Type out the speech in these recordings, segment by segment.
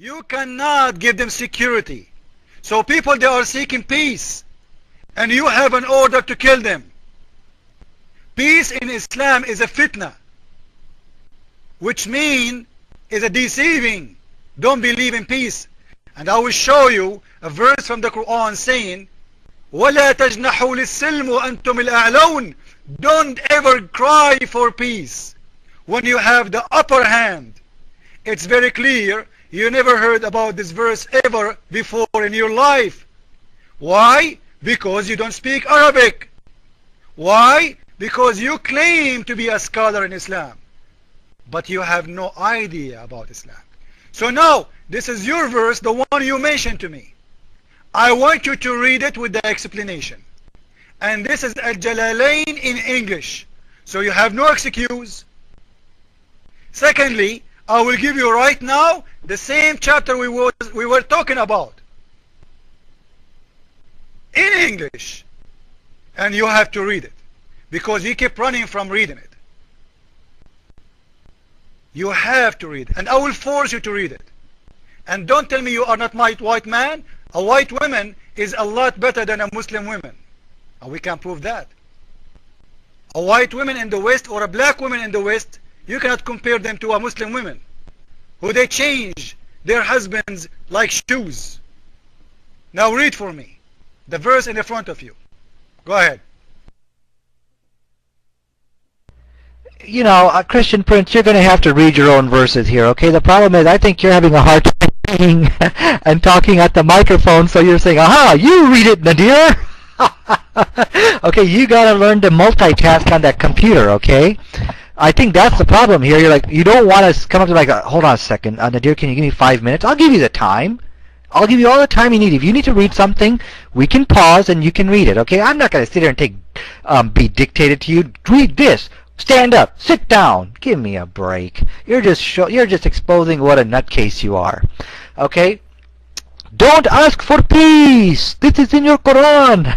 You cannot give them security. So people, they are seeking peace, and you have an order to kill them. Peace in Islam is a fitna, which means is a deceiving. Don't believe in peace. And I will show you a verse from the Quran saying, وَلَا تَجْنَحُوا لِلسِّلْمُ وَأَنْتُمِ الْأَعْلَوْنَ. Don't ever cry for peace when you have the upper hand. It's very clear. You never heard about this verse ever before in your life. Why? Because you don't speak Arabic. Why? Because you claim to be a scholar in Islam, but you have no idea about Islam. So now, this is your verse, the one you mentioned to me. I want you to read it with the explanation. And this is Al-Jalalain in English. So you have no excuse. Secondly, I will give you right now the same chapter we were talking about in English. And you have to read it, because you keep running from reading it. You have to read it, and I will force you to read it. And don't tell me you are not my white man. A white woman is a lot better than a Muslim woman. And we can prove that. A white woman in the West or a black woman in the West, you cannot compare them to a Muslim woman, who they change their husbands like shoes. Now read for me the verse in the front of you. Go ahead. You know, Christian Prince, you're going to have to read your own verses here, okay? The problem is, I think you're having a hard time reading and talking at the microphone, so you're saying, aha, you read it, Nadir. Okay, you got to learn to multitask on that computer, okay? I think that's the problem here. You're like, you don't want to come up to like, hold on a second, Nadir, can you give me 5 minutes? I'll give you the time. I'll give you all the time you need. If you need to read something, we can pause and you can read it, okay? I'm not going to sit here and be dictated to you. Read this. Stand up. Sit down. Give me a break. You're just exposing what a nutcase you are. Okay? Don't ask for peace. This is in your Quran.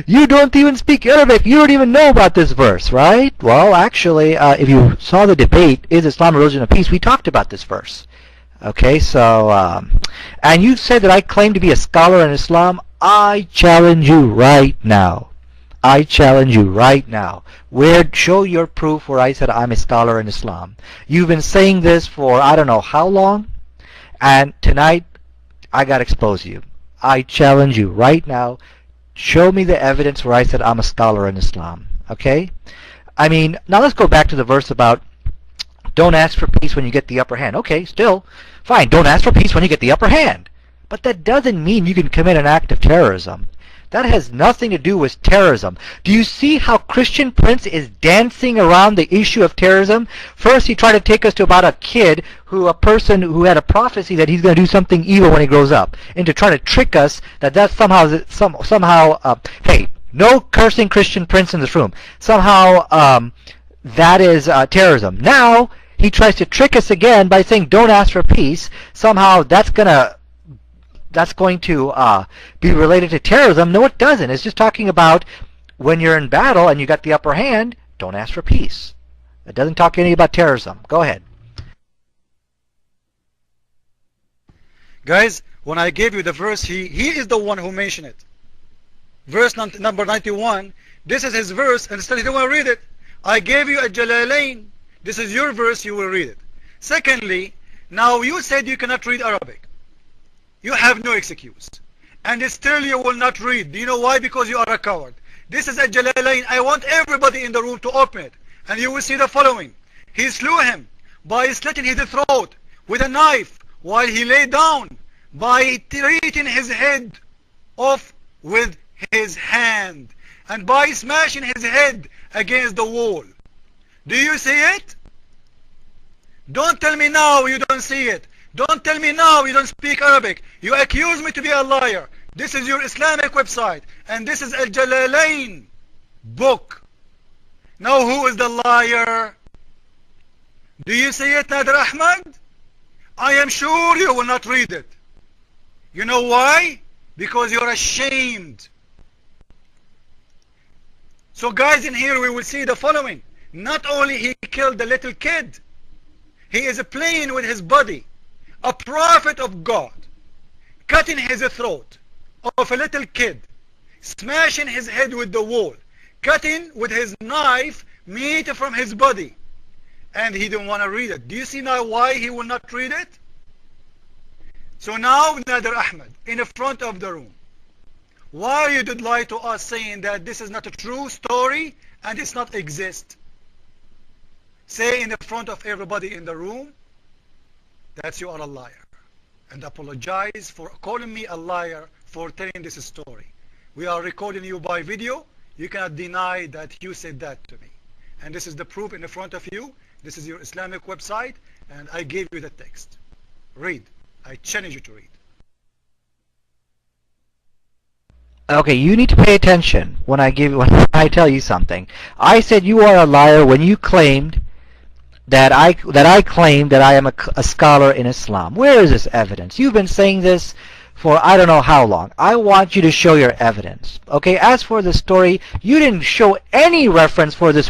You don't even speak Arabic. You don't even know about this verse, right? Well, actually, if you saw the debate, is Islam a religion of peace? We talked about this verse. Okay, so, and you said that I claim to be a scholar in Islam. I challenge you right now. I challenge you right now. Show your proof where I said I'm a scholar in Islam. You've been saying this for I don't know how long, and tonight I got to expose you. I challenge you right now. Show me the evidence where I said I'm a scholar in Islam. Okay? I mean, now let's go back to the verse about don't ask for peace when you get the upper hand. Okay, still, fine. Don't ask for peace when you get the upper hand. But that doesn't mean you can commit an act of terrorism. That has nothing to do with terrorism. Do you see how Christian Prince is dancing around the issue of terrorism? First, he tried to take us to about a person who had a prophecy that he's going to do something evil when he grows up, into trying to trick us that that's somehow, hey, no cursing Christian Prince in this room. Somehow, that is terrorism. Now, he tries to trick us again by saying, don't ask for peace. Somehow, that's going to be related to terrorism. No, it doesn't. It's just talking about when you're in battle and you got the upper hand, don't ask for peace. It doesn't talk anything about terrorism. Go ahead. Guys, when I gave you the verse, he is the one who mentioned it. Verse number 91. This is his verse, and still he didn't want to read it. I gave you a Jalalain. This is your verse, you will read it. Secondly, now you said you cannot read Arabic. You have no excuse. And still you will not read. Do you know why? Because you are a coward. This is a Jalalain. I want everybody in the room to open it. And you will see the following. He slew him by slitting his throat with a knife while he lay down, by treating his head off with his hand, and by smashing his head against the wall. Do you see it? Don't tell me now you don't see it. Don't tell me now you don't speak Arabic. You accuse me to be a liar. This is your Islamic website, and this is Al-Jalalain book. Now who is the liar? Do you see it, Nadir Ahmad? I am sure you will not read it. You know why? Because you're ashamed. So guys, in here we will see the following. Not only he killed the little kid, he is playing with his body. A prophet of God cutting his throat of a little kid, smashing his head with the wall, cutting with his knife meat from his body, and he didn't want to read it. Do you see now why he will not read it? So now, Nadir Ahmad, in the front of the room, why you did lie to us saying that this is not a true story and it's not exist? Say in the front of everybody in the room that you are a liar, and apologize for calling me a liar for telling this story. We are recording you by video. You cannot deny that you said that to me. And this is the proof in the front of you. This is your Islamic website, and I gave you the text. Read. I challenge you to read. Okay, you need to pay attention when I tell you something. I said you are a liar when you claimed that I claim that I am a scholar in Islam. Where is this evidence? You've been saying this for I don't know how long. I want you to show your evidence. Okay, as for the story, you didn't show any reference for this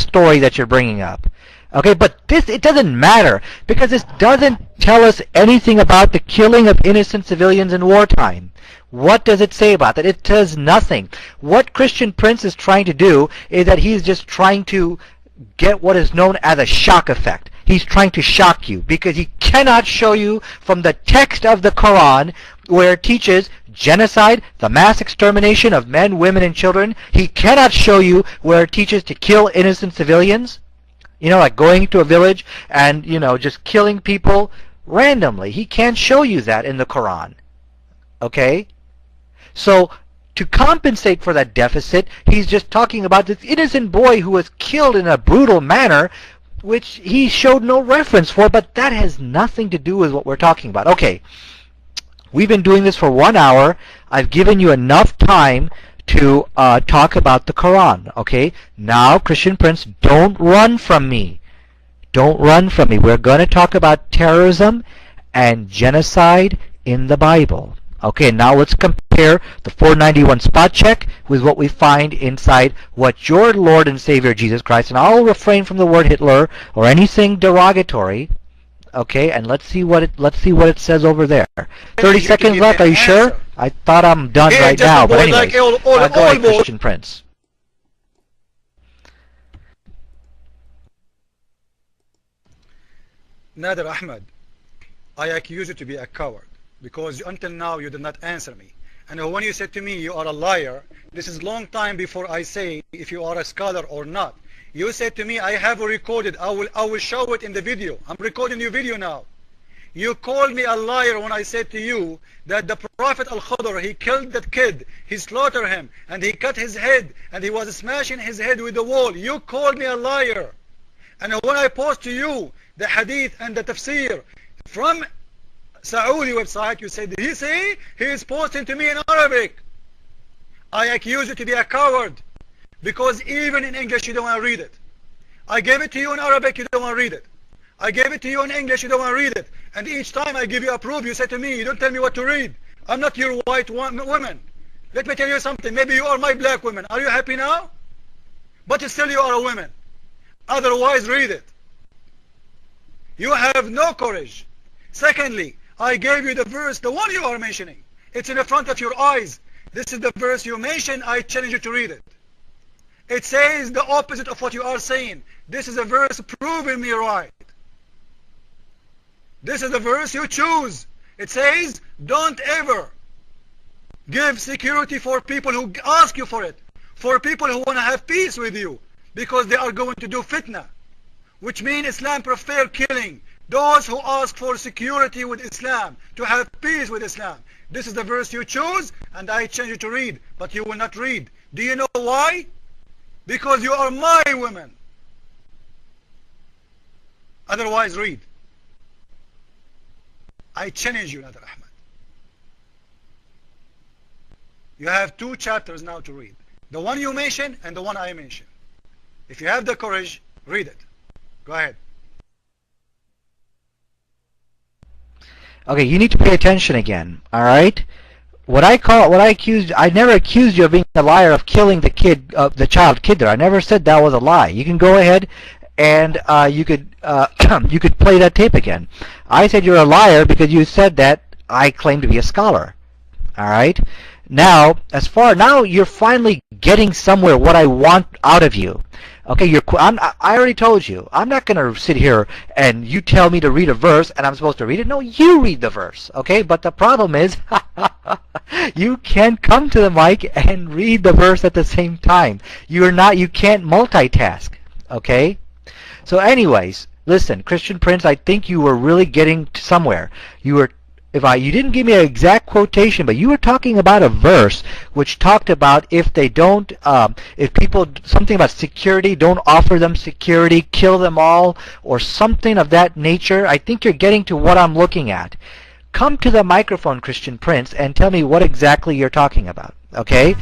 story that you're bringing up. Okay, but it doesn't matter, because this doesn't tell us anything about the killing of innocent civilians in wartime. What does it say about that? It does nothing. What Christian Prince is trying to do is that he's just trying to get what is known as a shock effect. He's trying to shock you, because he cannot show you from the text of the Quran where it teaches genocide, the mass extermination of men, women, and children. He cannot show you where it teaches to kill innocent civilians. You know, like going to a village and, you know, just killing people randomly. He can't show you that in the Quran. Okay? So, to compensate for that deficit, he's just talking about this innocent boy who was killed in a brutal manner, which he showed no reference for, but that has nothing to do with what we're talking about. Okay, we've been doing this for 1 hour. I've given you enough time to talk about the Quran. Okay, now, Christian Prince, don't run from me. Don't run from me. We're going to talk about terrorism and genocide in the Bible. Okay, now let's compare the 491 spot check with what we find inside what your Lord and Savior Jesus Christ, and I'll refrain from the word Hitler or anything derogatory. Okay, and let's see what it says over there. 30 seconds left. Are you sure? I thought I'm done right now, but anyway, go ahead, Christian Prince. Nadir Ahmad, I accuse you to be a coward, because until now you did not answer me. And when you said to me you are a liar, this is long time before I say if you are a scholar or not. You said to me, I have recorded, I will show it in the video. I'm recording your video now. You called me a liar when I said to you that the Prophet Al-Khadr, he killed that kid, he slaughtered him, and he cut his head, and he was smashing his head with the wall. You called me a liar. And when I post to you the hadith and the tafsir from Saudi website, you said, he is posting to me in Arabic. I accuse you to be a coward, because even in English you don't want to read it. I gave it to you in Arabic, you don't want to read it. I gave it to you in English, you don't want to read it. And each time I give you a proof, you say to me, you don't tell me what to read. I'm not your white woman. Let me tell you something. Maybe you are my black woman. Are you happy now? But still you are a woman. Otherwise, read it. You have no courage. Secondly, I gave you the verse, the one you are mentioning. It's in the front of your eyes. This is the verse you mentioned. I challenge you to read it. It says the opposite of what you are saying. This is a verse proving me right. This is the verse you choose. It says, don't ever give security for people who ask you for it, for people who want to have peace with you, because they are going to do fitna, which means Islam prefer killing those who ask for security with Islam, to have peace with Islam. This is the verse you choose, and I change you to read, but you will not read. Do you know why? Because you are my woman. Otherwise, read. I challenge you, Nadir Ahmad. You have 2 chapters now to read. The one you mentioned and the one I mentioned. If you have the courage, read it. Go ahead. Okay, you need to pay attention again, alright? I never accused you of being a liar of killing the child Kidder. I never said that was a lie. You can go ahead and you could you could play that tape again. I said you're a liar because you said that I claim to be a scholar. All right. Now, now you're finally getting somewhere. What I want out of you. Okay, I already told you. I'm not going to sit here and you tell me to read a verse and I'm supposed to read it. No, you read the verse. Okay, but the problem is you can't come to the mic and read the verse at the same time. You can't multitask. Okay? So anyways, listen, Christian Prince, I think you were really getting somewhere. You didn't give me an exact quotation, but you were talking about a verse which talked about if people, something about security, don't offer them security, kill them all, or something of that nature. I think you're getting to what I'm looking at. Come to the microphone, Christian Prince, and tell me what exactly you're talking about, okay?